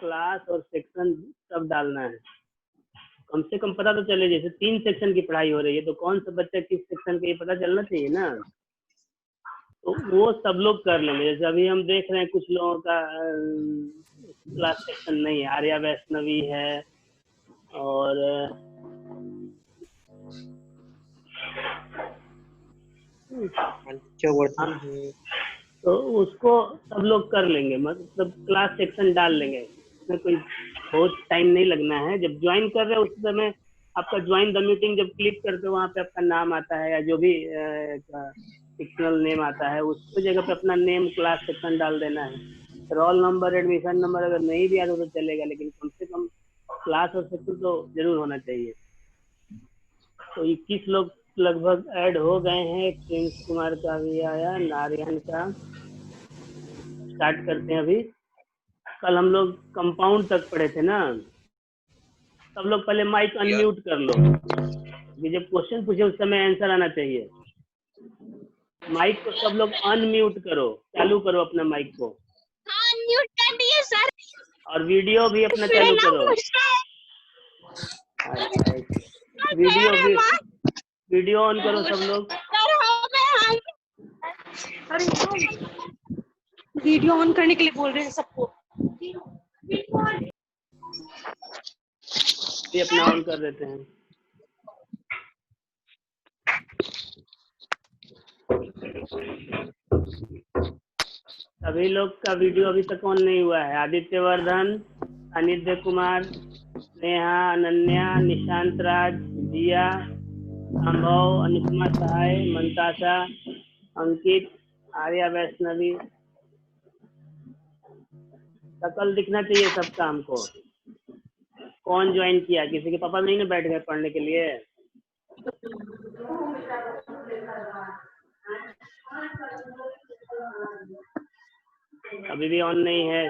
Class और section सब डालना है। कम से कम पता तो चले, जैसे 3 सेक्शन की पढ़ाई हो रही है तो कौन सा बच्चा किस सेक्शन के, ये पता चलना चाहिए ना। तो वो सब लोग कर लेंगे। जैसे अभी हम देख रहे हैं कुछ लोगों का क्लास सेक्शन नहीं है, आर्या वैष्णवी है और तो उसको सब लोग कर लेंगे, मतलब क्लास सेक्शन डाल लेंगे। इसमें कोई बहुत टाइम नहीं लगना है। जब ज्वाइन कर रहे हो उस समय आपका ज्वाइन द मीटिंग जब क्लिक करते हो वहाँ पे आपका नाम आता है या जो भी फिक्शनल नेम आता है, उसको जगह पे अपना नेम क्लास सेक्शन डाल देना है। रोल नंबर एडमिशन नंबर अगर नहीं भी आता तो चलेगा, लेकिन कम से कम क्लास और सेक्शन तो जरूर होना चाहिए। तो 21 लोग लगभग ऐड हो गए हैं। प्रिंस कुमार का भी आया, नारायण का। स्टार्ट करते हैं अभी। कल हम लोग कंपाउंड तक पढ़े थे ना। सब लोग पहले माइक अनम्यूट कर लो, जब क्वेश्चन पूछे उस समय आंसर आना चाहिए। माइक को सब लोग अनम्यूट करो, चालू करो अपना माइक को। अनम्यूट कर दिए सर। और वीडियो भी अपना चालू करो। वीडियो ऑन करो सब लोग। वीडियो ऑन करने के लिए बोल रहे हैं सबको। ये अपना ऑन कर देते हैं। सभी लोग का वीडियो अभी तक ऑन नहीं हुआ है। आदित्य वर्धन, अनिद्य कुमार, नेहा, अनन्या, निशांत राज, जिया, संभव, अनुपमा सहाय, मंताशा, अंकित, आर्या वैष्णवी। शकल दिखना चाहिए सबका हमको। कौन ज्वाइन किया? किसी के पापा नहीं ना बैठ गए पढ़ने के लिए? अभी भी ऑन नहीं है।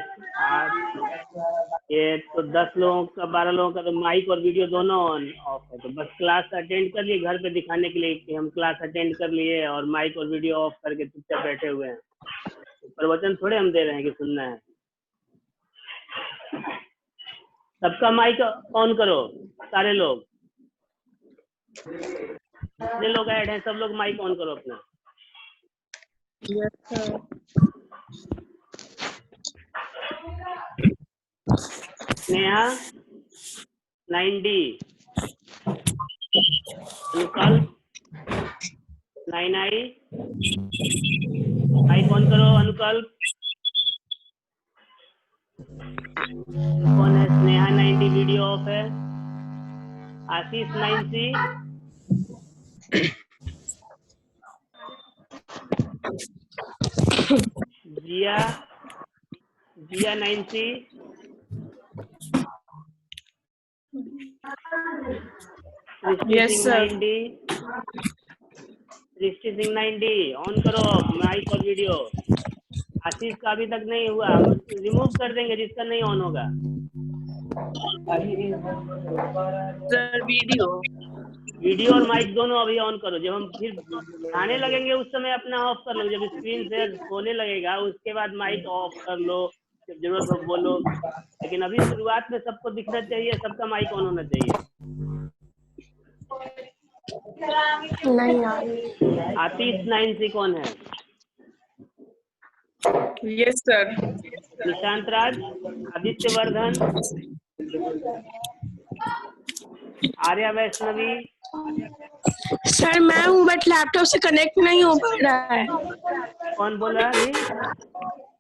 ये तो 10 लोगों का 12 लोगों का तो माइक और वीडियो दोनों ऑन ऑफ है। तो बस क्लास अटेंड कर लिए घर पे दिखाने के लिए कि हम क्लास अटेंड कर लिए और माइक और वीडियो ऑफ करके चुपचाप बैठे हुए हैं। प्रवचन थोड़े हम दे रहे हैं कि सुनना है। सबका माइक ऑन करो, सारे लोग। जितने लोग ऐड हैं सब लोग माइक ऑन करो अपना। Neha 9D, Anukalp 9I, mic on करो अनुकल्प। कौन है? स्नेहा 9D वीडियो ऑफ है। Ashish 9C, Jiya 9C, yes sir. Srishti Singh 9D on करो माइक और वीडियो। आशीष का अभी तक नहीं हुआ, हम रिमूव कर देंगे जिसका नहीं ऑन होगा। सर वीडियो और माइक दोनों अभी ऑन करो। जब हम फिर आने लगेंगे उस समय अपना ऑफ कर लो। जब स्क्रीन शेयर होने लगेगा उसके बाद माइक ऑफ कर लो, जब जरूरत हो बोलो। लेकिन अभी शुरुआत में सबको दिखना चाहिए, सबका माइक ऑन होना चाहिए। नहीं आ रही। आतिश 9C कौन है? Yes sir. Nishant Raj, Aditya Vardhan, Arya Vaishnavi. Sir मैं हूँ बट लैपटॉप से कनेक्ट नहीं हो पा रहा है। कौन बोल रहा है अभी?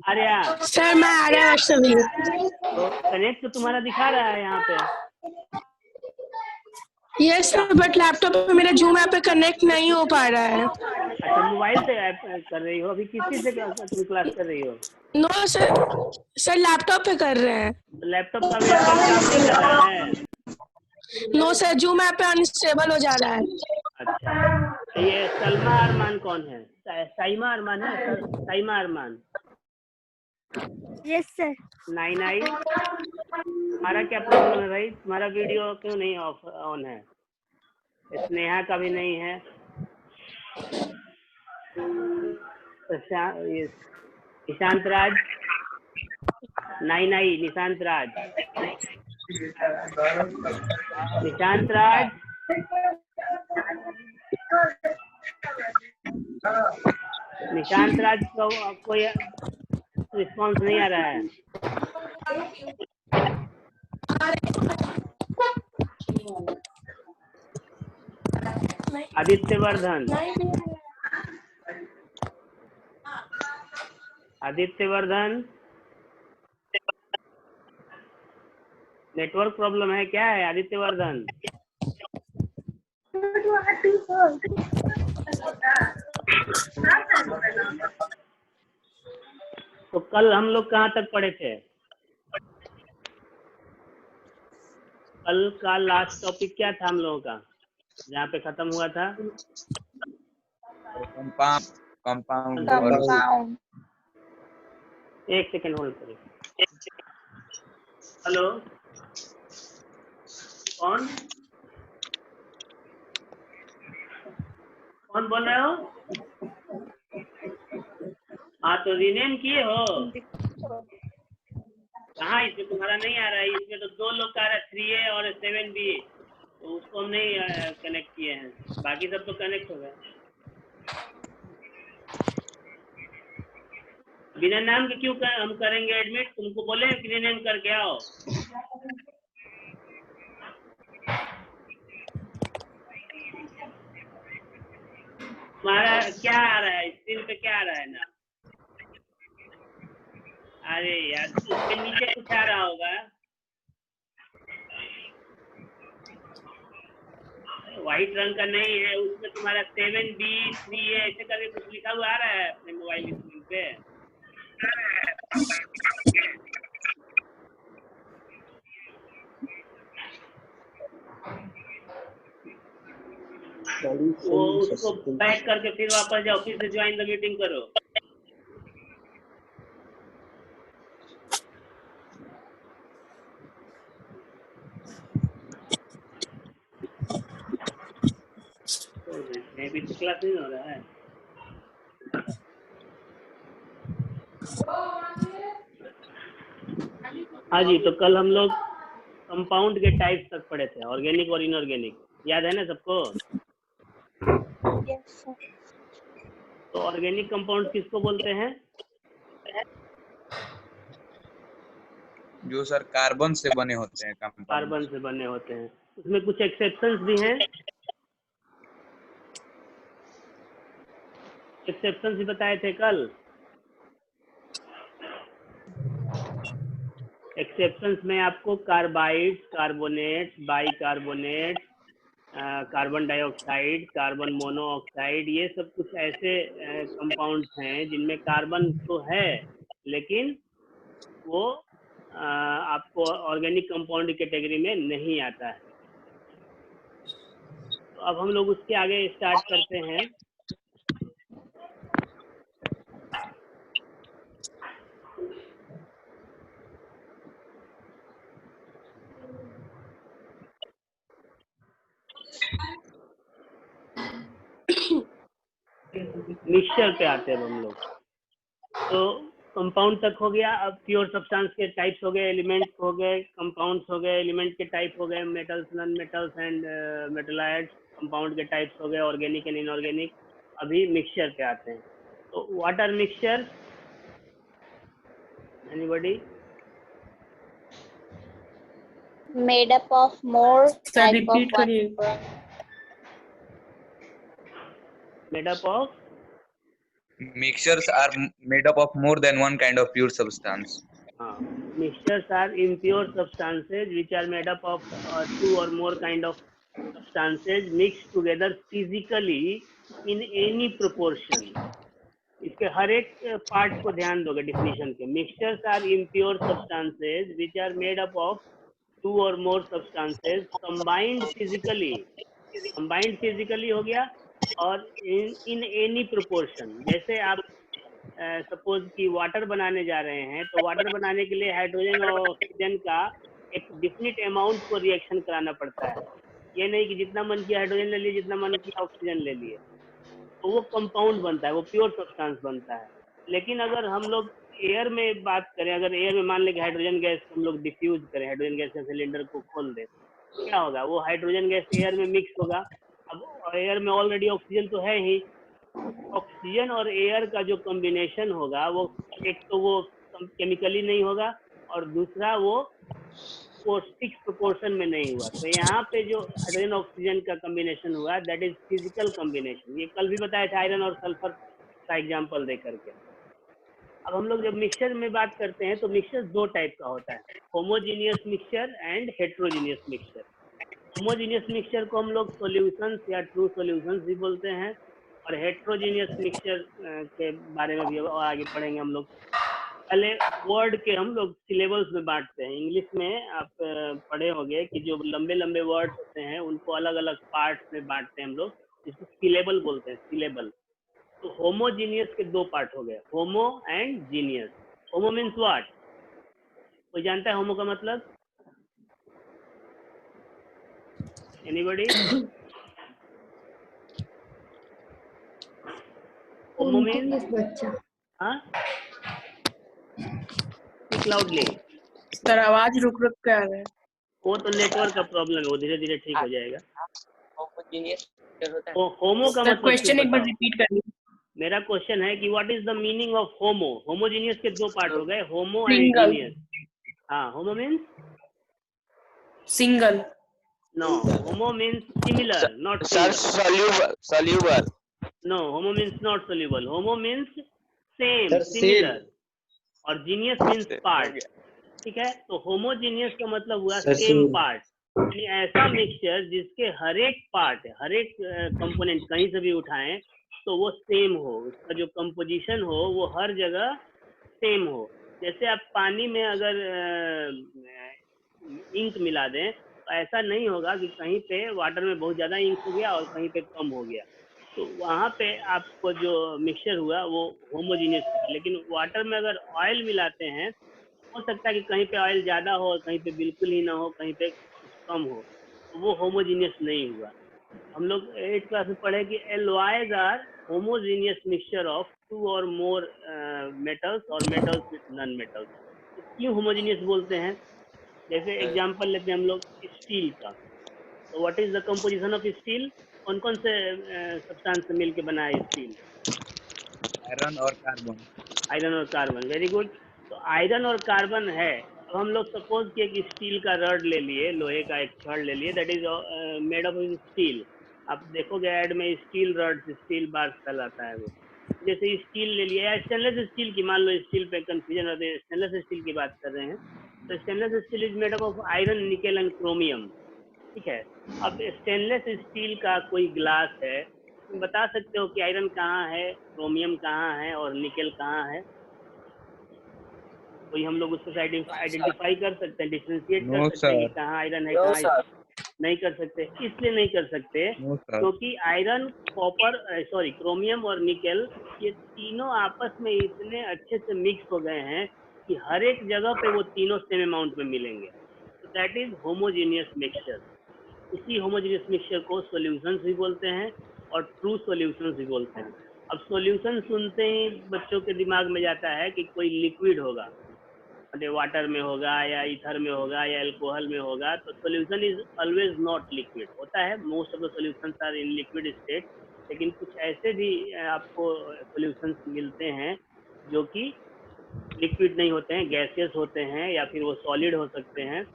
आर्या। सर मैं आर्या वैष्णवी। तो कनेक्ट तो तुम्हारा दिखा रहा है यहाँ पे। यस सर बट लैपटॉप पे मेरा जूम ऐप पे कनेक्ट नहीं हो पा रहा है। अच्छा, मोबाइल से ऐप कर रही हो? अभी किसी से तुम क्लास कर रही हो? नो सर लैपटॉप पे कर रहे हैं। लैपटॉप का वेबकैम काम नहीं कर रहा है? नो सर जूम ऐप पे अनस्टेबल हो जा रहा है। अच्छा, ये सलमा अरमान कौन है? साइमा अरमान है? साइमा अरमान। Yes sir. 9I, तुम्हारा क्या प्रॉब्लम है भाई? तुम्हारा वीडियो क्यों नहीं ऑन है? स्नेहा का भी नहीं है। ईशांत राज, नहीं निशांत राज। निशांत राज निशांत राज को कोई रिस्पॉन्स नहीं आ रहा है। आदित्य वर्धन नेटवर्क प्रॉब्लम है क्या है आदित्य वर्धन? तो कल हम लोग कहाँ तक पढ़े थे? कल का लास्ट टॉपिक क्या था हम लोगों का, जहाँ पे खत्म हुआ था? कंपाउंड। एक सेकेंड होल्ड करिए। हेलो, कौन बोल रहे हो? हाँ, तो रीनेम किए हो? कहाँ, इसमें तुम्हारा नहीं आ रहा है। इसमें तो 2 लोग का आ रहा है, 3A और 7B, तो उसको हम नहीं कनेक्ट किए हैं। बाकी सब तो कनेक्ट हो गए। बिना नाम के क्यों हम करेंगे एडमिट? तुमको बोले कि रीनेम करके आओ। तुम्हारा क्या आ रहा है स्क्रीन पे? क्या आ रहा है ना? अरे यार, उसके नीचे कुछ आ रहा होगा। व्हाइट रंग का नहीं है, उसमें तुम्हारा 7B 3A ऐसे करके कुछ लिखा हुआ आ रहा है अपने मोबाइल स्क्रीन पे। वो उसको बैक करके फिर वापस जाओ, फिर से ज्वाइन द मीटिंग करो। अभी तो क्लास नहीं हो रहा है। हाँ जी, तो कल हम लोग कंपाउंड के टाइप्स तक पढ़े थे, ऑर्गेनिक और इनऑर्गेनिक। याद है ना सबको? Yes sir. तो ऑर्गेनिक कंपाउंड किसको बोलते हैं? जो सर कार्बन से बने होते हैं। कार्बन से बने होते हैं। उसमें कुछ एक्सेप्शंस भी हैं। एक्सेप्शंस भी बताए थे कल। एक्सेप्शंस में आपको carbides, carbonates, bicarbonates, carbon dioxide, carbon monoxide, ये सब कुछ ऐसे कंपाउंड्स हैं जिनमें कार्बन तो है, लेकिन वो आपको ऑर्गेनिक कंपाउंड कैटेगरी में नहीं आता है। तो अब हम लोग उसके आगे स्टार्ट करते हैं। मिक्सचर पे आते हैं हम लोग। तो कंपाउंड तक हो गया। अब प्योर सब्सटेंस के टाइप्स हो गए, एलिमेंट्स हो गए, कंपाउंड्स हो गए, एलिमेंट के टाइप हो गए, metals, non metals and metalloids. Compound के टाइप्स हो गए, ऑर्गेनिक एंड इनऑर्गेनिक। अभी मिक्सचर पे आते हैं। तो what are mixture? Anybody? Made up of more sir type of repeat करिए। Made up of? Mixtures are made up of more than one kind of pure substance. Mixtures are impure substances which are made up of 2 or more kind of substances mixed together physically in any proportion. इसके हर एक part को ध्यान दोगे definition के। Mixtures are impure substances which are made up of 2 or more substances combined physically. Combined physically हो गया, और in any proportion. जैसे आप सपोज कि वाटर बनाने जा रहे हैं, तो वाटर बनाने के लिए हाइड्रोजन और ऑक्सीजन का एक डिफिनिट अमाउंट को रिएक्शन कराना पड़ता है। ये नहीं कि जितना मन किया हाइड्रोजन ले लिए, जितना मन किया ऑक्सीजन ले लिए। तो वो कंपाउंड बनता है, वो प्योर सब्सटेंस बनता है। लेकिन अगर हम लोग एयर में बात करें, अगर एयर में मान लें कि हाइड्रोजन गैस हम लोग डिफ्यूज करें, हाइड्रोजन गैस के सिलेंडर को खोल दें, क्या होगा? वो हाइड्रोजन गैस एयर में मिक्स होगा। अब एयर में ऑलरेडी ऑक्सीजन तो है ही, ऑक्सीजन और एयर का जो कॉम्बिनेशन होगा वो एक तो वो केमिकली नहीं होगा और दूसरा वो फिक्स प्रोपोर्शन में नहीं हुआ। तो यहाँ पे जो हाइड्रोजन ऑक्सीजन का कॉम्बिनेशन हुआ दैट इज फिजिकल कॉम्बिनेशन। ये कल भी बताया था आयरन और सल्फर का एग्जांपल दे करके। अब हम लोग जब मिक्सचर में बात करते हैं तो मिक्सचर दो टाइप का होता है, homogeneous mixture and heterogeneous mixture. Homogeneous mixture को हम लोग सॉल्यूशंस या ट्रू सॉल्यूशंस भी बोलते हैं, और हेट्रोजीनियस मिक्सचर के बारे में भी आगे पढ़ेंगे हम लोग। पहले वर्ड के हम लोग सिलेबल्स में बांटते हैं। इंग्लिश में आप पढ़े होंगे कि जो लंबे लंबे वर्ड्स होते हैं उनको अलग अलग पार्ट्स में बांटते हैं हम लोग, जिसको सिलेबल बोलते हैं, सिलेबल। तो होमोजीनियस के दो पार्ट हो गए, homo and genius. Homo means what? कोई जानता है होमो का मतलब? एनीबॉडी? होमो मीन्स बच्चा। हाँ, स्पीक लाउडली। सर आवाज रुक रुक कर आ रहा है। वो तो नेटवर्क का प्रॉब्लम है, वो धीरे धीरे ठीक हो जाएगा। होमोजीनियस होता है। होमो का सर मतलब क्वेश्चन एक बार बताओ। रिपीट करिए। मेरा क्वेश्चन है कि what is the meaning of homo? Homogeneous के दो पार्ट हो गए, होमो एंड सिंगल। जीनियस। हाँ, homo means single. No, homo means similar, not Sir, single. soluble. No, homo means not soluble. Homo means same, Sir, similar, और genius means Same. Part. ठीक है, तो homogeneous का मतलब हुआ Sir, सेम same. पार्ट, यानी ऐसा मिक्सचर जिसके हर एक पार्ट, हर एक कंपोनेंट कहीं से भी उठाएं तो वो सेम हो, उसका जो कंपोजिशन हो वो हर जगह सेम हो। जैसे आप पानी में अगर इंक मिला दें तो ऐसा नहीं होगा कि कहीं पे वाटर में बहुत ज़्यादा इंक हो गया और कहीं पे कम हो गया, तो वहाँ पे आपको जो मिक्सचर हुआ वो होमोजीनियस है। लेकिन वाटर में अगर ऑयल मिलाते हैं, हो सकता है कि कहीं पे ऑयल ज़्यादा हो और कहीं पे बिल्कुल ही ना हो, कहीं पे कुछ कम हो, तो वो होमोजीनियस नहीं हुआ। हम लोग 8th क्लास में पढ़े कि alloys are homogeneous mixture of two or more metals or metals with non metals. तो क्यों होमोजीनियस बोलते हैं? जैसे एग्जांपल लेते हैं हम लोग स्टील का, तो what is the composition of steel? कौन कौन से सब्सटेंस से मिलके बना है स्टील? आयरन और कार्बन। आयरन और कार्बन, वेरी गुड। तो आयरन और कार्बन है। अब हम लोग सपोज किए कि स्टील का रड ले लिए, लोहे का एक छड़ ले लिए, that is made of steel. आप देखोगे ऐड में स्टील रड, स्टील बार कहलाता है वो। जैसे स्टील ले लिया या स्टेनलेस स्टील की, मान लो स्टील पे कंफ्यूजन होते हैं, स्टेनलेस स्टील की बात कर रहे हैं, तो stainless steel is made up of iron, nickel and chromium. ठीक है, अब स्टेनलेस स्टील का कोई ग्लास है, तुम बता सकते हो कि आयरन कहाँ है, क्रोमियम कहाँ है और निकेल कहाँ है? कोई हम लोग उसको आइडेंटिफाई कर सकते हैं, डिफ्रेंशिएट कर नो सकते हैं कि सर, कहाँ आयरन है, No, कहाँ? sir. नहीं कर सकते। इसलिए नहीं कर सकते नो सर। क्योंकि आयरन, कॉपर, सॉरी क्रोमियम और निकेल, ये तीनों आपस में इतने अच्छे से मिक्स हो गए हैं कि हर एक जगह पे वो तीनों सेम अमाउंट में मिलेंगे। तो दैट इज होमोजीनियस मिक्सचर। इसी होमोजीनियस मिक्सचर को सॉल्यूशंस भी बोलते हैं और ट्रू सॉल्यूशंस भी बोलते हैं। अब सॉल्यूशन सुनते ही बच्चों के दिमाग में जाता है कि कोई लिक्विड होगा, वाटर में होगा या ईथर में होगा या अल्कोहल में होगा। तो solution is always not liquid. होता है most of the solutions are in liquid state, लेकिन कुछ ऐसे भी आपको सॉल्यूशंस मिलते हैं जो कि लिक्विड नहीं होते हैं, गैसियस होते हैं या फिर वो सॉलिड हो सकते हैं।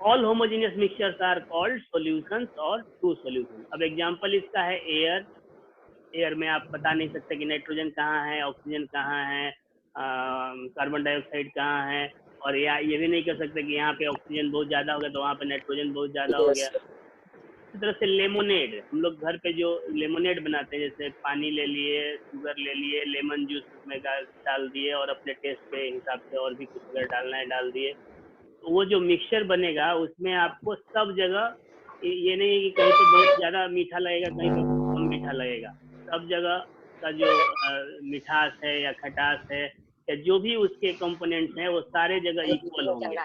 All homogeneous mixtures are called solutions or true solution. अब एग्जांपल इसका है एयर। एयर में आप बता नहीं सकते कि नाइट्रोजन कहाँ है, ऑक्सीजन कहाँ है, कार्बन डाइऑक्साइड कहाँ है, और या ये भी नहीं कर सकते कि यहाँ पे ऑक्सीजन बहुत ज़्यादा हो गया तो वहाँ पे नाइट्रोजन बहुत ज़्यादा हो गया। इसी तरह से लेमोनेड, हम लोग घर पे जो लेमोनेड बनाते हैं, जैसे पानी ले लिए, शुगर ले लिए, लेमन जूस उसमें डाल दिए और अपने टेस्ट के हिसाब से और भी कुछ अगर डालना है डाल दिए, तो वो जो मिक्सचर बनेगा उसमें आपको सब जगह, ये नहीं है कि कहीं पे बहुत ज़्यादा मीठा लगेगा, कहीं पे कम मीठा लगेगा, सब जगह का जो मिठास है या खटास है या जो भी उसके कंपोनेंट्स हैं वो सारे जगह इक्वल होंगे।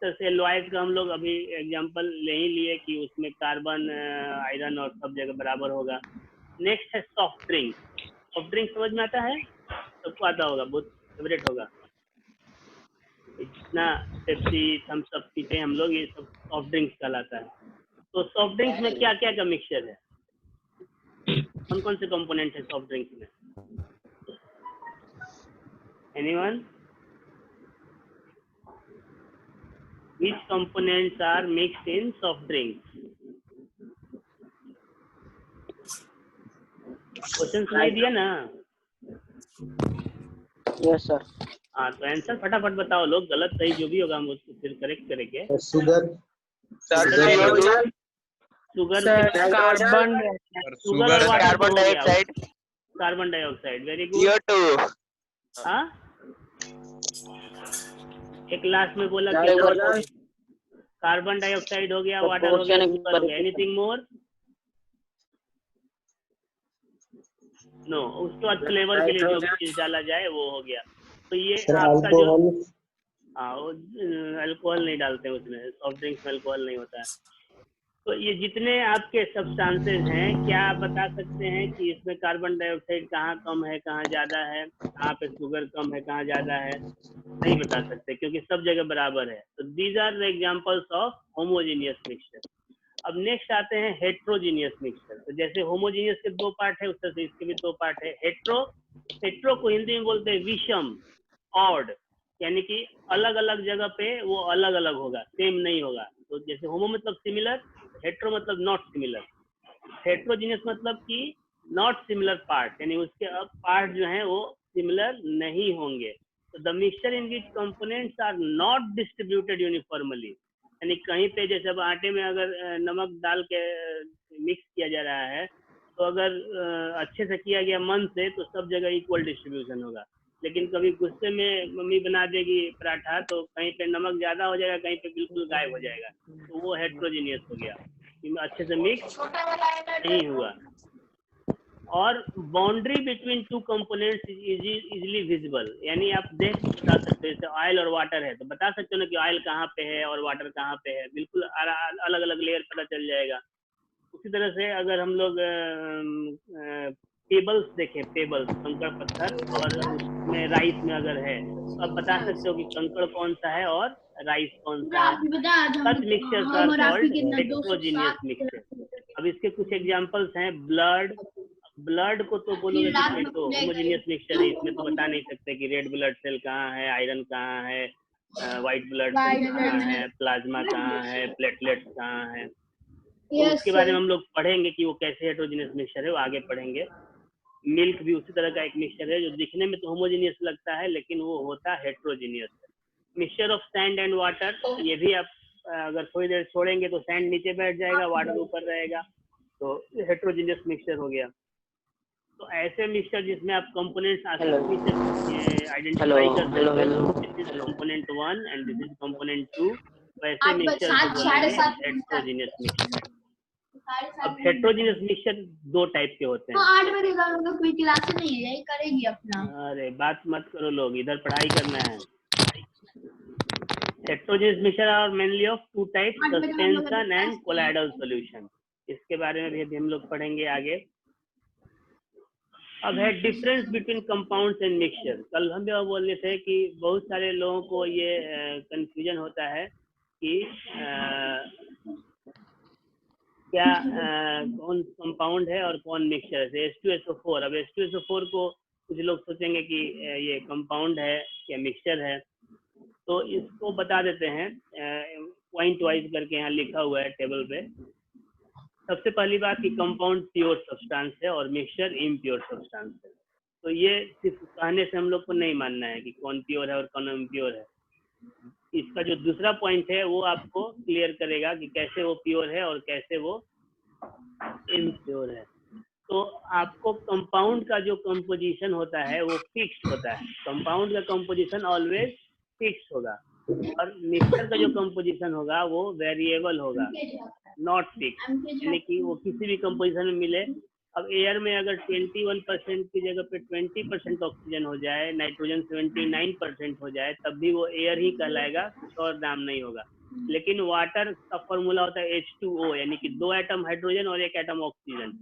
जैसे लॉयड का हम लोग अभी एग्जांपल ले ही लिए कि उसमें कार्बन, आयरन और सब जगह बराबर होगा। नेक्स्ट है सॉफ्ट ड्रिंक। सॉफ्ट ड्रिंक समझ में आता है? सबको आता होगा, बहुत फेवरेट होगा। जितना पेप्सी, थम्स अप पीते हैं हम लोग, ये सब सॉफ्ट ड्रिंक्स कहलाता है। तो सॉफ्ट ड्रिंक्स में क्या क्या का मिक्सचर है, कौन कौन से कंपोनेंट है सॉफ्ट ड्रिंक्स में? Anyone? Which components are mixed in soft drinks? Question सुनाई दिया ना? Yes sir. हाँ, तो आंसर फटाफट बताओ लोग, गलत सही जो भी होगा हम उसको फिर करेक्ट करेंगे। शुगर, शुगर, कार्बन शुगर और water carbon dioxide, carbon dioxide, very good. CO2। हाँ, एक लास्ट में बोला कार्बन डाइऑक्साइड हो गया, वाटर हो गया, शुगर हो गया, एनीथिंग मोर? नो, उसके बाद फ्लेवर के लिए जो चीज डाला जाए वो हो गया। तो ये आपका जो, हाँ, अल्कोहल नहीं डालते हैं उसमें, सॉफ्ट ड्रिंक्स में अल्कोहल नहीं होता है। तो ये जितने आपके सब्सटेंसेस हैं, क्या आप बता सकते हैं कि इसमें कार्बन डाइऑक्साइड कहाँ कम है, कहाँ ज्यादा है, कहाँ पे शुगर कम है, कहाँ ज्यादा है? नहीं बता सकते, क्योंकि सब जगह बराबर है। तो these are the examples of homogeneous mixture. अब नेक्स्ट आते हैं हेट्रोजीनियस मिक्सचर। तो जैसे होमोजीनियस के दो पार्ट है, उस तरह से इसके भी दो पार्ट है। हेट्रो को हिंदी में बोलते हैं विषम, ऑड, यानी कि अलग अलग जगह पे वो अलग अलग होगा, सेम नहीं होगा। तो जैसे होमो मतलब सिमिलर, हेट्रो मतलब नॉट सिमिलर। हेट्रोजीनियस मतलब कि नॉट सिमिलर पार्ट, यानी उसके अब पार्ट जो है वो सिमिलर नहीं होंगे। तो the mixture in which components are not distributed uniformly, यानी कहीं पे जैसे अब आटे में अगर नमक डाल के मिक्स किया जा रहा है, तो अगर अच्छे से किया गया मन से, तो सब जगह इक्वल डिस्ट्रीब्यूशन होगा। लेकिन कभी गुस्से में मम्मी बना देगी पराठा, तो कहीं पे नमक ज्यादा हो जाएगा, कहीं पे बिल्कुल गायब हो जाएगा, तो वो हेट्रोजीनियस हो गया, अच्छे से मिक्स नहीं हुआ। और boundary between two components is easily visible, यानी आप देख बता सकते हो। जैसे ऑयल और वाटर है, तो बता सकते हो ना कि ऑयल कहाँ पे है और वाटर कहाँ पे है, बिल्कुल अलग अलग लेयर पता चल जाएगा। उसी तरह से अगर हम लोग पेबल्स देखें, पेबल्स कंकड़ पत्थर, और उसमें राइस में अगर है, तो आप बता सकते हो कि कंकड़ कौन सा है और राइस कौन सा है। Such mixtures are called heterogeneous mixture. अब इसके कुछ एग्जांपल्स हैं। ब्लड को तो बोलोगे कि तो होमोजेनियस मिक्सचर है, इसमें तो बता नहीं सकते कि रेड ब्लड सेल कहाँ है, आयरन कहाँ है, व्हाइट ब्लड सेल कहाँ है, प्लाज्मा कहाँ है, प्लेटलेट्स कहाँ है। तो उसके बारे में हम लोग पढ़ेंगे कि वो कैसे हेट्रोजीनियस मिक्सचर है, वो आगे पढ़ेंगे। मिल्क भी उसी तरह का एक मिक्सचर है, जो दिखने में तो होमोजेनियस लगता है, लेकिन वो होता है heterogeneous. Mixture of sand and water, ये भी आप अगर थोड़ी देर छोड़ेंगे तो सैंड नीचे बैठ जाएगा, वाटर ऊपर रहेगा, तो हेट्रोजीनियस मिक्सचर हो गया। तो ऐसे मिक्सचर जिसमें आप कंपोनेंट्स आसानी से आइडेंटिफाई कर सकते हो, this is component 1 and this is component 2, वैसे मिक्सचर को बोलेंगे हेट्रोजीनियस मिक्सचर। अब हेट्रोजीनियस मिक्सचर दो टाइप के होते हैं। तो 8 बजे का लोग कोई क्लास नहीं है, यही करेगी अपना। अरे बात मत करो लोग, इधर पढ़ाई करना है। Heterogeneous mixture are mainly of two types, suspension and colloidal solution. इसके बारे में भी हम लोग पढ़ेंगे आगे। अब है difference between compounds and mixture. कल हम भी बोल रहे थे कि बहुत सारे लोगों को ये कंफ्यूजन होता है कि क्या कौन कंपाउंड है और कौन मिक्सचर है। H2SO4, अब H2SO4 को कुछ लोग सोचेंगे कि ये कंपाउंड है या मिक्सचर है, तो इसको बता देते हैं पॉइंट वाइज करके, यहाँ लिखा हुआ है टेबल पे। सबसे पहली बात कि कंपाउंड प्योर सब्सटेंस है और मिक्सचर इम्प्योर सब्सटेंस है। तो ये सिर्फ कहने से हम लोग को नहीं मानना है कि कौन प्योर है और कौन इम्प्योर है। इसका जो दूसरा पॉइंट है वो आपको क्लियर करेगा कि कैसे वो प्योर है और कैसे वो इम्प्योर है। तो आपको कंपाउंड का जो कंपोजिशन होता है वो फिक्स्ड होता है, कंपाउंड का कंपोजिशन ऑलवेज फिक्स्ड होगा, और मिक्सचर का जो कंपोजिशन होगा वो वेरिएबल होगा, नॉट फिक्स, यानी कि वो किसी भी कंपोजिशन में मिले। अब एयर में अगर 21% की जगह पे 20% ऑक्सीजन हो जाए, नाइट्रोजन 79% हो जाए, तब भी वो एयर ही कहलाएगा, कुछ और नाम नहीं होगा। लेकिन वाटर का फॉर्मूला होता है H2O, यानी कि 2 एटम हाइड्रोजन और 1 एटम ऑक्सीजन।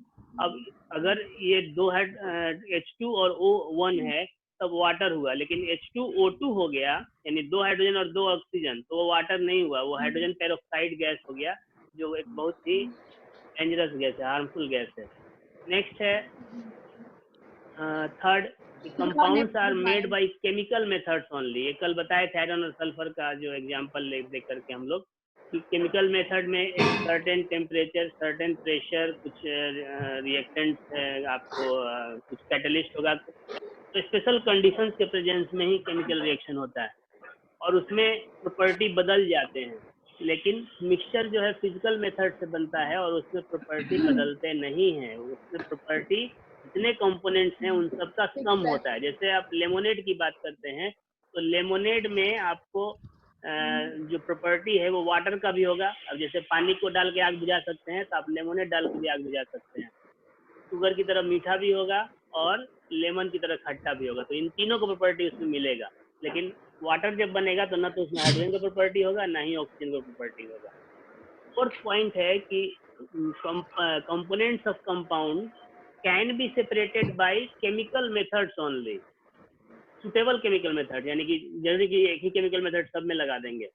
अब अगर ये 2 H2 और O 1 है, तब वाटर हुआ, लेकिन H2O2 हो गया, यानी 2 हाइड्रोजन और 2 ऑक्सीजन, तो वो वाटर नहीं हुआ, वो हाइड्रोजन पेरोक्साइड गैस हो गया, जो एक बहुत ही डेंजरस गैस है, हार्मफुल गैस है। नेक्स्ट है third, compounds are made by chemical methods only. ये कल बताए थे आयरन और सल्फर का जो एग्जांपल देख करके हम लोग, कि केमिकल मेथड में एक सर्टेन टेम्परेचर, सर्टेन प्रेशर, कुछ रिएक्टेंट्स है, आपको कुछ कैटलिस्ट होगा, तो स्पेशल कंडीशंस के प्रेजेंस में ही केमिकल रिएक्शन होता है और उसमें प्रॉपर्टी बदल जाते हैं। लेकिन मिक्सचर जो है फिजिकल मेथड से बनता है और उसमें प्रॉपर्टी बदलते नहीं हैं, उसमें प्रॉपर्टी जितने कंपोनेंट्स हैं उन सबका सम होता है। जैसे आप लेमोनेड की बात करते हैं, तो लेमोनेड में आपको जो प्रॉपर्टी है वो वाटर का भी होगा। अब जैसे पानी को डाल के आग बुझा सकते हैं, तो आप लेमोनेड डाल के भी आग बुझा सकते हैं। शुगर की तरह मीठा भी होगा और लेमन की तरह खट्टा भी होगा, तो इन तीनों को प्रॉपर्टी उसमें मिलेगा। लेकिन वाटर जब बनेगा तो ना तो उसमें हाइड्रोजन का प्रॉपर्टी होगा, ना ही ऑक्सीजन का प्रॉपर्टी होगा। फोर्थ पॉइंट है कि components of compound can be separated by chemical methods only. Suitable chemical method, यानी कि जरूरी कि एक ही केमिकल मेथड सब में लगा देंगे,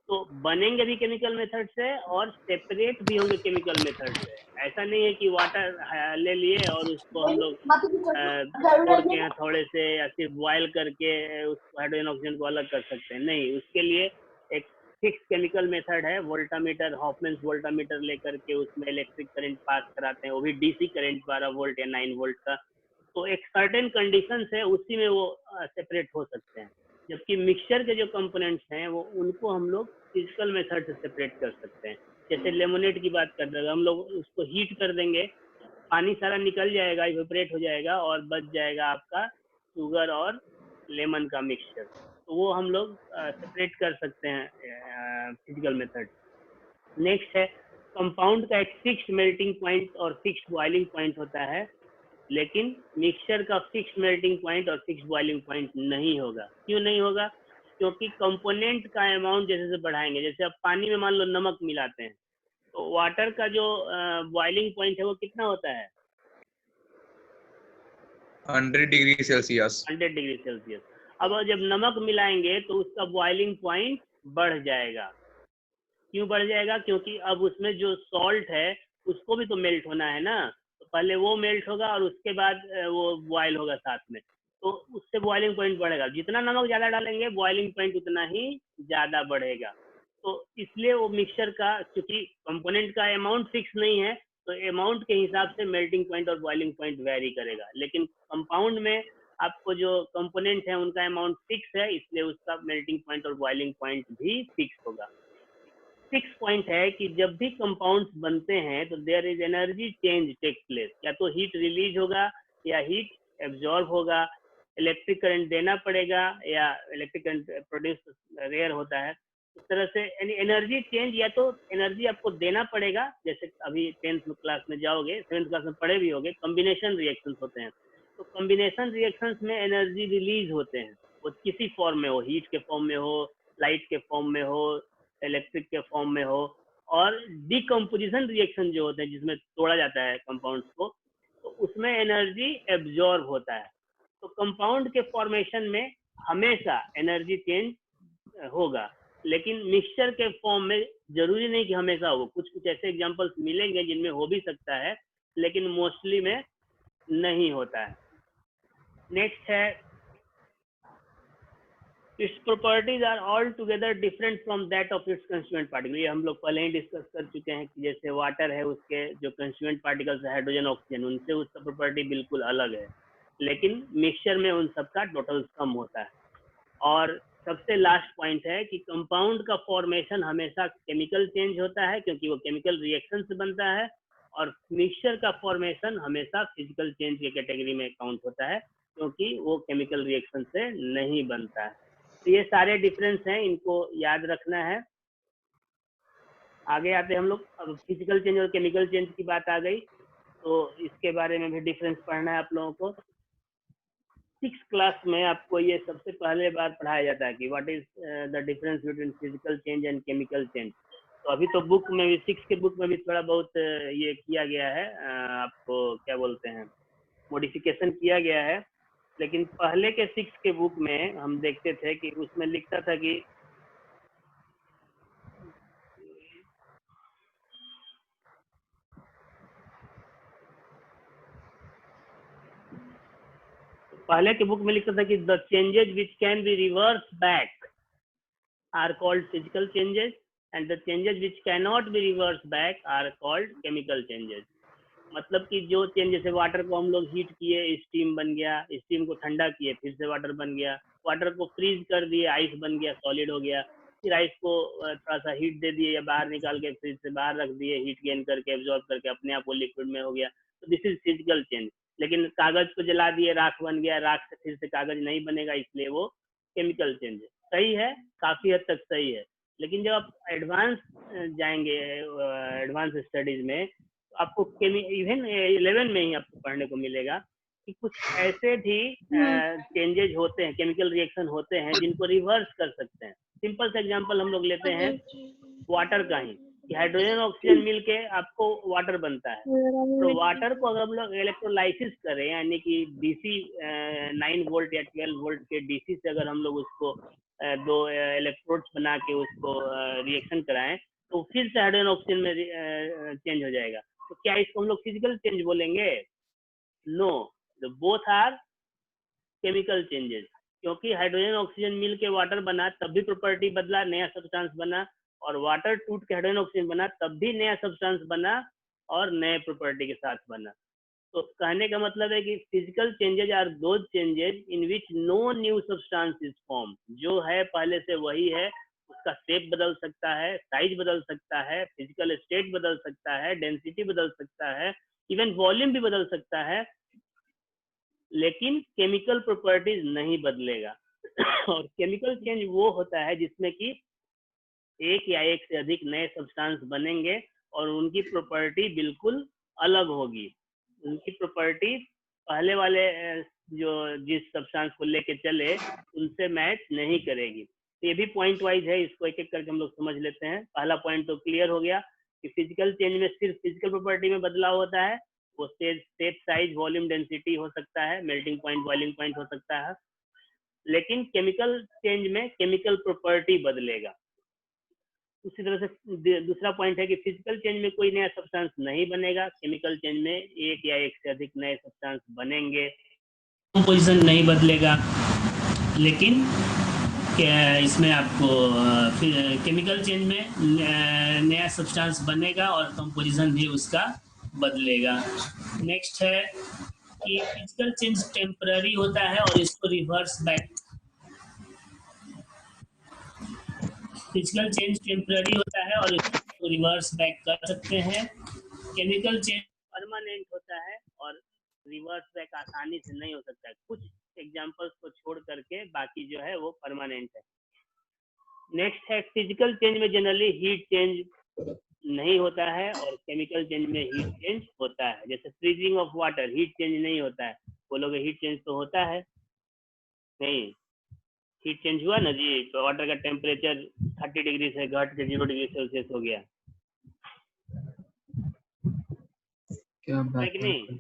तो बनेंगे भी केमिकल मेथड से और सेपरेट भी होंगे केमिकल मेथड से। ऐसा नहीं है कि वाटर ले लिए और उसको हम लोग तोड़ के थोड़े से या सिर्फ बॉयल करके उस हाइड्रोजन ऑक्सीजन को अलग कर सकते हैं, नहीं। उसके लिए एक फिक्स केमिकल मेथड है, वोल्टामीटर, हॉफमैन्स वोल्टामीटर लेकर के उसमें इलेक्ट्रिक करंट पास कराते हैं, वो भी डीसी करंट 12 वोल्ट या 9 वोल्ट का। तो एक सर्टेन कंडीशन है, उसी में वो सेपरेट हो सकते हैं। जबकि मिक्सचर के जो कंपोनेंट्स हैं वो उनको हम लोग फिजिकल मेथड से सेपरेट कर सकते हैं। जैसे लेमोनेड की बात कर रहे हैं, हम लोग उसको हीट कर देंगे, पानी सारा निकल जाएगा, इवेपोरेट हो जाएगा और बच जाएगा आपका शुगर और लेमन का मिक्सचर। तो वो हम लोग सेपरेट कर सकते हैं फिजिकल मेथड। नेक्स्ट है, कंपाउंड का एक फिक्स्ड मेल्टिंग पॉइंट और फिक्स्ड बॉइलिंग पॉइंट होता है, लेकिन मिक्सचर का फिक्स्ड मेल्टिंग पॉइंट और फिक्स्ड बॉइलिंग पॉइंट नहीं होगा। क्यों नहीं होगा? क्योंकि कंपोनेंट का अमाउंट जैसे से बढ़ाएंगे, जैसे आप पानी में मान लो नमक मिलाते हैं, तो वाटर का जो बॉइलिंग पॉइंट है वो कितना होता है? 100 डिग्री सेल्सियस। 100 degree Celsius. अब जब नमक मिलाएंगे तो उसका बॉइलिंग पॉइंट बढ़ जाएगा। क्यों बढ़ जाएगा? क्योंकि अब उसमें जो सॉल्ट है उसको भी तो मेल्ट होना है ना, तो पहले वो मेल्ट होगा और उसके बाद वो बॉयल होगा साथ में, तो उससे बॉइलिंग पॉइंट बढ़ेगा। जितना नमक ज़्यादा डालेंगे बॉइलिंग पॉइंट उतना ही ज़्यादा बढ़ेगा। तो इसलिए वो मिक्सचर का, क्योंकि कंपोनेंट का अमाउंट फिक्स नहीं है, तो अमाउंट के हिसाब से मेल्टिंग पॉइंट और बॉइलिंग पॉइंट वेरी करेगा। लेकिन कंपाउंड में आपको जो कंपोनेंट है उनका अमाउंट फिक्स है, इसलिए उसका मेल्टिंग पॉइंट और बॉइलिंग पॉइंट भी फिक्स होगा। सिक्स पॉइंट है कि जब भी कंपाउंड्स बनते हैं तो there is energy change take place. या तो हीट रिलीज होगा या हीट एब्जॉर्ब होगा, इलेक्ट्रिक करंट देना पड़ेगा या इलेक्ट्रिक करंट प्रोड्यूस रेयर होता है। इस तरह से एनर्जी चेंज, या तो एनर्जी आपको देना पड़ेगा, जैसे अभी 10th क्लास में जाओगे, 7th क्लास में पढ़े भी होगे, कॉम्बिनेशन रिएक्शंस होते हैं। तो कॉम्बिनेशन रिएक्शंस में एनर्जी रिलीज होते हैं, वो किसी फॉर्म में हो, हीट के फॉर्म में हो, लाइट के फॉर्म में हो, इलेक्ट्रिक के फॉर्म में हो। और डिकम्पोजिशन रिएक्शन जो होते हैं जिसमें तोड़ा जाता है कंपाउंड्स को, तो उसमें एनर्जी एब्जॉर्ब होता है। तो कंपाउंड के फॉर्मेशन में हमेशा एनर्जी चेंज होगा, लेकिन मिक्सचर के फॉर्म में जरूरी नहीं कि हमेशा हो। कुछ कुछ ऐसे एग्जांपल्स मिलेंगे जिनमें हो भी सकता है, लेकिन मोस्टली में नहीं होता है। नेक्स्ट है, its properties are altogether different from that of its constituent particle। ये हम लोग पहले ही डिस्कस कर चुके हैं कि जैसे वाटर है, उसके जो कंस्टिट्यूएंट पार्टिकल्स है हाइड्रोजन ऑक्सीजन, उनसे उसका प्रॉपर्टी बिल्कुल अलग है, लेकिन मिक्सचर में उन सबका टोटल सम होता है। और सबसे लास्ट पॉइंट है कि कंपाउंड का फॉर्मेशन हमेशा केमिकल चेंज होता है, क्योंकि वो केमिकल रिएक्शन से बनता है, और मिक्सचर का फॉर्मेशन हमेशा फिजिकल चेंज के कैटेगरी में काउंट होता है, क्योंकि वो केमिकल रिएक्शन से नहीं बनता है। तो ये सारे डिफरेंस हैं, इनको याद रखना है। आगे आते हम लोग, अब फिजिकल चेंज और केमिकल चेंज की बात आ गई, तो इसके बारे में भी डिफरेंस पढ़ना है आप लोगों को। 6th क्लास में आपको ये सबसे पहले बार पढ़ाया जाता है कि what is the difference between physical change and chemical change. तो अभी तो बुक में भी, 6 के बुक में भी थोड़ा बहुत ये किया गया है, आपको क्या बोलते हैं, मॉडिफिकेशन किया गया है। लेकिन पहले के 6 के बुक में हम देखते थे कि उसमें लिखता था कि पहले के बुक में लिखता था कि the changes which can be reverse back are called physical changes and the changes which can not be reverse back are called chemical changes. मतलब कि जो चेंज, जैसे वाटर को हम लोग हीट किए, स्टीम बन गया, स्टीम को ठंडा किए, फिर से वाटर बन गया, वाटर को फ्रीज कर दिए, आइस बन गया, सॉलिड हो गया, फिर आइस को थोड़ा सा हीट दे दिए या बाहर निकाल के फ्रिज से बाहर रख दिए, हीट गेन करके एब्जॉर्ब करके अपने आप वो लिक्विड में हो गया, तो दिस इज फिजिकल चेंज। लेकिन कागज को जला दिए, राख बन गया, राख से फिर से कागज नहीं बनेगा, इसलिए वो केमिकल चेंज है। सही है, काफी हद तक सही है। लेकिन जब आप एडवांस जाएंगे, एडवांस स्टडीज में, तो आपको इवन 11 में ही आपको पढ़ने को मिलेगा कि कुछ ऐसे भी चेंजेस होते हैं, केमिकल रिएक्शन होते हैं जिनको रिवर्स कर सकते हैं। सिंपल सा एग्जांपल हम लोग लेते हैं वाटर का ही, कि हाइड्रोजन ऑक्सीजन मिलके आपको वाटर बनता है। तो वाटर को अगर हम लोग इलेक्ट्रोलाइसिस करें, यानी कि डीसी 9 वोल्ट या 12 वोल्ट के डीसी से अगर हम लोग उसको 2 इलेक्ट्रोड्स बना के उसको रिएक्शन कराएं, तो फिर से हाइड्रोजन ऑक्सीजन में चेंज हो जाएगा। तो क्या इसको हम लोग फिजिकल चेंज बोलेंगे? No, both are chemical changes. क्योंकि हाइड्रोजन ऑक्सीजन मिल के वाटर बना तब भी प्रॉपर्टी बदला, नया सब्सटेंस बना, और वाटर टूट के हाइड्रोजन ऑक्सीजन बना तब भी नया सब्सटेंस बना और नए प्रॉपर्टी के साथ बना। तो कहने का मतलब है कि physical changes are those changes in which no new substance is form. जो है पहले से वही है, उसका शेप बदल सकता है, साइज बदल सकता है, फिजिकल स्टेट बदल सकता है, डेंसिटी बदल सकता है, इवन वॉल्यूम भी बदल सकता है, लेकिन केमिकल प्रॉपर्टीज नहीं बदलेगा। और केमिकल चेंज वो होता है जिसमें कि एक या एक से अधिक नए सब्सटेंस बनेंगे और उनकी प्रॉपर्टी बिल्कुल अलग होगी। उनकी प्रॉपर्टी पहले वाले जो जिस सब्सटेंस को लेके चले उनसे मैच नहीं करेगी। तो ये भी पॉइंट वाइज है, इसको एक एक करके हम लोग समझ लेते हैं। पहला पॉइंट तो क्लियर हो गया कि फिजिकल चेंज में सिर्फ फिजिकल प्रॉपर्टी में बदलाव होता है, वो शेप, साइज, वॉल्यूम, डेंसिटी हो सकता है, मेल्टिंग पॉइंट, बॉइलिंग पॉइंट हो सकता है, लेकिन केमिकल चेंज में केमिकल प्रॉपर्टी बदलेगा। उसी तरह से दूसरा पॉइंट है कि फिजिकल चेंज में कोई नया सब्सटेंस नहीं बनेगा, केमिकल चेंज में एक या एक से अधिक नए सब्सटेंस बनेंगे, कंपोजिशन नहीं बदलेगा। लेकिन इसमें आपको केमिकल चेंज में नया सब्सटेंस बनेगा और कंपोजिशन भी उसका बदलेगा। नेक्स्ट है कि फिजिकल चेंज टेम्पररी होता है और इसको reverse back, physical change temporary होता है और इसको रिवर्स बैक कर सकते हैं। केमिकल चेंज परमानेंट होता है और रिवर्स बैक आसानी से नहीं हो सकता है, कुछ एग्जांपल्स को छोड़ करके बाकी जो है वो परमानेंट है। नेक्स्ट है फिजिकल चेंज में जनरली हीट चेंज नहीं होता है और केमिकल चेंज में हीट चेंज होता है। जैसे freezing of water, heat change नहीं होता है। बोलोगे हीट चेंज तो होता है, नहीं, हीट चेंज हुआ ना जी, तो वाटर का टेम्परेचर 30 डिग्री से घट के 0 डिग्री सेल्सियस हो गया, क्या बात है कि नहीं?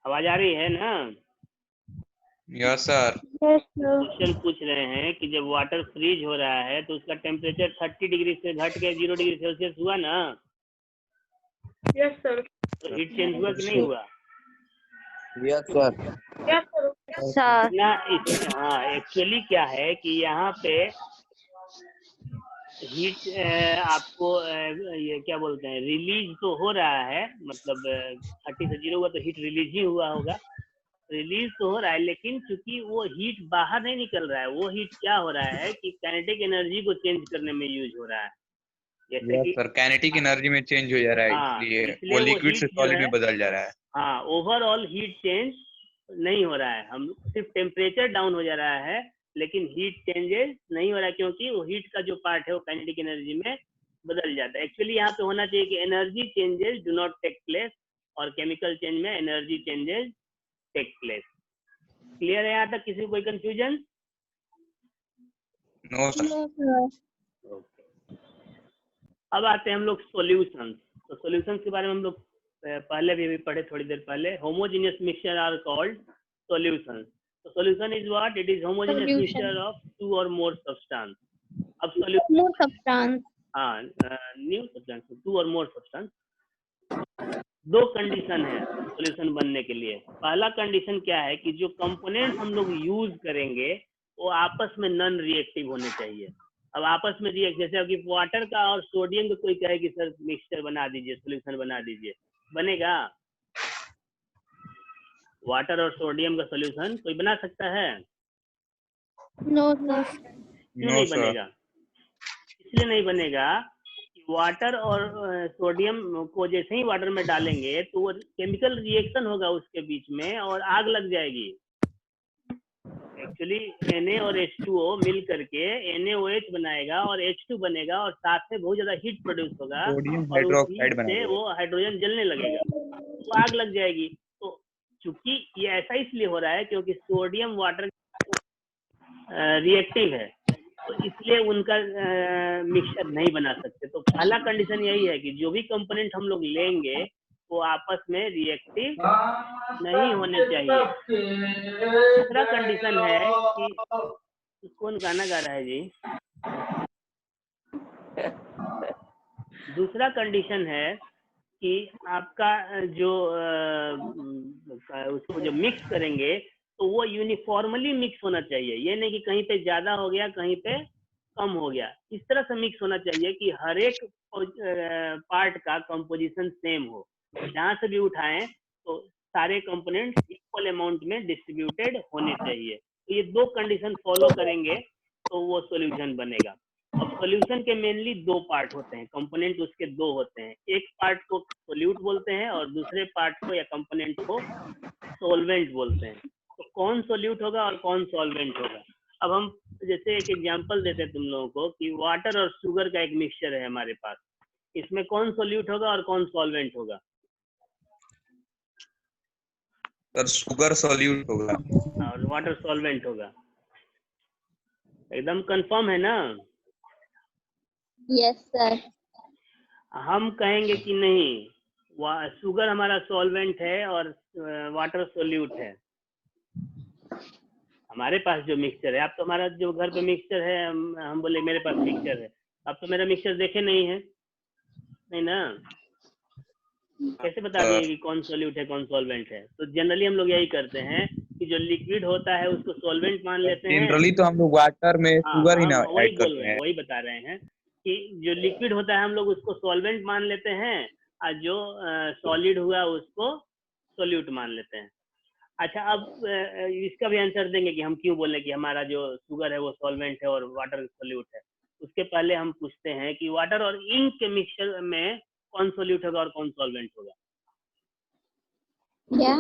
आवाज आ रही है ना? Yes sir. क्वेश्चन पूछ रहे हैं कि जब वाटर फ्रीज हो रहा है तो उसका टेम्परेचर 30 डिग्री से घट के 0 डिग्री सेल्सियस हुआ ना? Yes sir. तो हीट चेंज हुआ कि नहीं हुआ? Yes sir. यस सर ना हाँ, एक्चुअली क्या है कि यहाँ पे हीट आपको ये क्या बोलते हैं, रिलीज तो हो रहा है, मतलब 30 से 0 हुआ तो हीट रिलीज ही हुआ होगा, रिलीज तो हो रहा है, लेकिन चूंकि वो हीट बाहर नहीं निकल रहा है, वो हीट क्या हो रहा है कि काइनेटिक एनर्जी को चेंज करने में यूज हो रहा है। जैसे यस कि सर, काइनेटिक एनर्जी में चेंज हो जा रहा है, हाँ, इसलिए इसलिए वो वो लिक्विड से हीट जो सॉलिड है, में बदल जा रहा है। हाँ, ओवरऑल हीट चेंज नहीं हो रहा है, हम सिर्फ टेम्परेचर डाउन हो जा रहा है, लेकिन हीट चेंजेस नहीं हो रहा है, क्योंकि वो हीट का जो पार्ट है वो काइनेटिक एनर्जी में बदल जाता है। एक्चुअली यहाँ पे होना चाहिए कि energy changes do not take place, और केमिकल चेंज में energy changes take place. Clear है यहाँ तक? किसी को कोई कंफ्यूजन? No sir. अब आते हैं हम लोग सॉल्यूशंस। तो सॉल्यूशंस के बारे में हम लोग पहले भी पढ़े थोड़ी देर पहले, homogeneous mixture are called solution. तो solution is what? It is homogeneous Solution. Mixture of two or more substance. अब सॉल्यूशन, More substance. हाँ, new substance, two or more substance. दो कंडीशन है सॉल्यूशन बनने के लिए। पहला कंडीशन क्या है कि जो कंपोनेंट्स हम लोग यूज करेंगे वो आपस में नॉन रिएक्टिव होने चाहिए। अब आपस में रिएक्ट, जैसे अभी वाटर का और सोडियम का कोई कहे कि सर मिक्सचर बना दीजिए, सॉल्यूशन बना दीजिए, बनेगा? वाटर और सोडियम का सॉल्यूशन कोई बना सकता है? No, no. क्यों नहीं बनेगा? इसलिए नहीं बनेगा कि वाटर और सोडियम को जैसे ही वाटर में डालेंगे तो वो केमिकल रिएक्शन होगा उसके बीच में और आग लग जाएगी। एक्चुअली Na और H2O मिल करके NaOH बनाएगा और H2 बनेगा और साथ में बहुत ज्यादा हीट प्रोड्यूस होगा सोडियम और उस हाइड्रोक्साइड हीट बना से देगा। वो हाइड्रोजन जलने लगेगा तो आग लग जाएगी। तो चूंकि ये ऐसा इसलिए हो रहा है क्योंकि सोडियम वाटर रिएक्टिव है, तो इसलिए उनका मिक्सचर नहीं बना सकते। तो पहला कंडीशन यही है कि जो भी कंपोनेंट हम लोग लेंगे वो आपस में रिएक्टिव नहीं होने चाहिए। दूसरा कंडीशन है कि कौन गाना गा रहा है जी? दूसरा कंडीशन है कि आपका जो उसको जो मिक्स करेंगे तो वो यूनिफॉर्मली मिक्स होना चाहिए। ये नहीं कि कहीं पे ज्यादा हो गया कहीं पे कम हो गया, इस तरह से मिक्स होना चाहिए कि हर एक पार्ट का कंपोजिशन सेम हो। जहां से भी उठाएं तो सारे कंपोनेंट्स इक्वल अमाउंट में डिस्ट्रीब्यूटेड होने चाहिए। तो ये दो कंडीशन फॉलो करेंगे तो वो सॉल्यूशन बनेगा। अब सॉल्यूशन के मेनली दो पार्ट होते हैं, कंपोनेंट उसके दो होते हैं। एक पार्ट को सोल्यूट बोलते हैं और दूसरे पार्ट को या कंपोनेंट को सॉल्वेंट बोलते हैं। तो कौन सोल्यूट होगा और कौन सॉल्वेंट होगा? अब हम जैसे एक एग्जांपल देते हैं तुम लोगों को कि वाटर और शुगर का एक मिक्सचर है हमारे पास, इसमें कौन सोल्यूट होगा और कौन सॉल्वेंट होगा? सर शुगर सॉल्यूट होगा और वाटर सॉल्वेंट होगा। एकदम कंफर्म है ना? Yes, sir. हम कहेंगे कि नहीं, शुगर हमारा सॉल्वेंट है और वाटर सोल्यूट है। हमारे पास जो मिक्सचर है, आप तो हमारा जो घर पे मिक्सचर है, हम बोले मेरे पास मिक्सचर है, आप तो मेरा मिक्सचर देखे नहीं है, नहीं ना? कैसे बता दिए कि कौन सोल्यूट है कौन सॉल्वेंट है? तो जनरली हम लोग यही करते हैं कि जो लिक्विड होता है उसको सॉल्वेंट मान लेते हैं। जनरली तो हम लोग वाटर में शुगर ही ना वही ऐड बोल करते रहे हैं, हैं। वही बता रहे हैं कि जो लिक्विड होता है हम लोग उसको सॉल्वेंट मान लेते हैं और जो सॉलिड हुआ उसको सोल्यूट मान लेते हैं। अच्छा, अब इसका भी आंसर देंगे कि हम क्यों बोले कि हमारा जो शुगर है वो सॉल्वेंट है और वाटर सोल्यूट है। उसके पहले हम पूछते हैं कि वाटर और इंक के मिक्सचर में कौन सोल्यूट होगा और कौन सॉल्वेंट होगा? Yeah.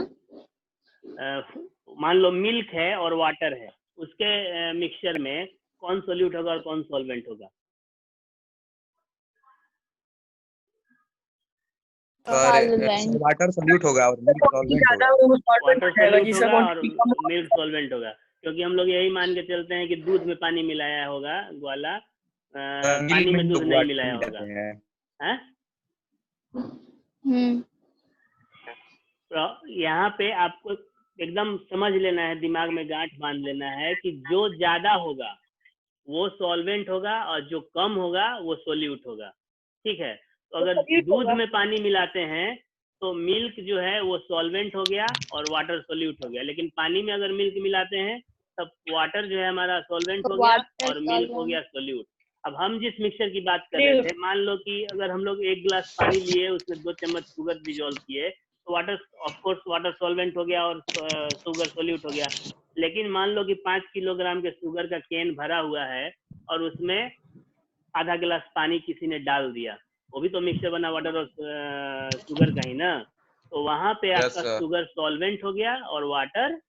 मान लो मिल्क है और वाटर है, उसके मिक्सचर में कौन सोल्यूट होगा और कौन सॉल्वेंट होगा? Solvent. वाटर सोल्यूट होगा और मिल्क सॉल्वेंट होगा। वाटर सोल्यूट होगा और मिल्क सॉल्वेंट होगा, क्योंकि हम लोग यही मान के चलते हैं कि दूध में पानी मिलाया होगा ग्वाला, पानी में दूध नहीं मिलाया होगा। हैं? तो यहाँ पे आपको एकदम समझ लेना है, दिमाग में गांठ बांध लेना है कि जो ज्यादा होगा वो सॉल्वेंट होगा और जो कम होगा वो सोल्यूट होगा। ठीक है? तो अगर दूध में पानी मिलाते हैं तो मिल्क जो है वो सॉल्वेंट हो गया और वाटर सोल्यूट हो गया, लेकिन पानी में अगर मिल्क मिलाते हैं तब वाटर जो है हमारा सॉल्वेंट हो गया और मिल्क हो गया सोल्यूट। अब हम जिस मिक्सचर की बात कर रहे थे, मान लो कि अगर हम लोग 1 गिलास पानी लिए, उसमें 2 चम्मच शुगर डिजोल्व किए, तो water of course water solvent हो गया और शुगर सोल्यूट हो गया। लेकिन मान लो कि 5 किलोग्राम के शुगर का कैन भरा हुआ है और उसमें आधा गिलास पानी किसी ने डाल दिया, वो भी तो मिक्सचर बना वाटर और शुगर का ही ना। तो वहां पे आपका शुगर सॉल्वेंट हो गया और वाटर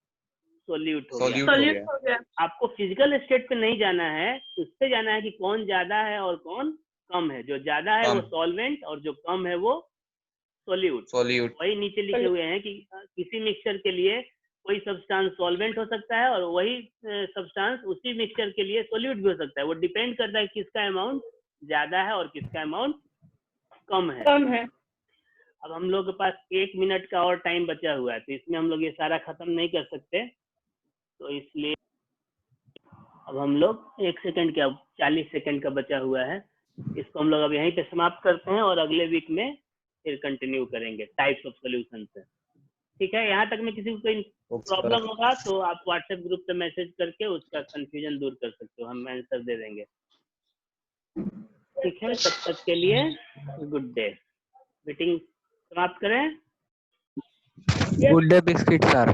सोल्यूट हो गया। आपको फिजिकल स्टेट पे नहीं जाना है, उस पे जाना है कि कौन ज्यादा है और कौन कम है। जो ज्यादा है वो सॉल्वेंट और जो कम है वो सोल्यूट। वही नीचे लिखे हुए हैं कि किसी मिक्सचर के लिए कोई सब्सटेंस सॉल्वेंट हो सकता है और वही सब्सटेंस उसी मिक्सचर के लिए सोल्यूट भी हो सकता है। वो डिपेंड करता है किसका अमाउंट ज्यादा है और किसका अमाउंट कम है। अब हम लोग के पास 1 मिनट का और टाइम बचा हुआ है, तो इसमें हम लोग ये सारा खत्म नहीं कर सकते, तो इसलिए अब हम लोग 1 सेकंड का 40 सेकंड का बचा हुआ है, इसको हम लोग अब यहीं पे समाप्त करते हैं और अगले वीक में फिर कंटिन्यू करेंगे टाइप्स ऑफ सॉल्यूशन से। ठीक है, यहाँ तक में किसी को कोई प्रॉब्लम होगा तो आप व्हाट्सएप ग्रुप पे मैसेज करके उसका कंफ्यूजन दूर कर सकते हो, हम आंसर दे देंगे। ठीक है, तब तक के लिए गुड डे। मीटिंग समाप्त करें। Good day, Biscuit sir.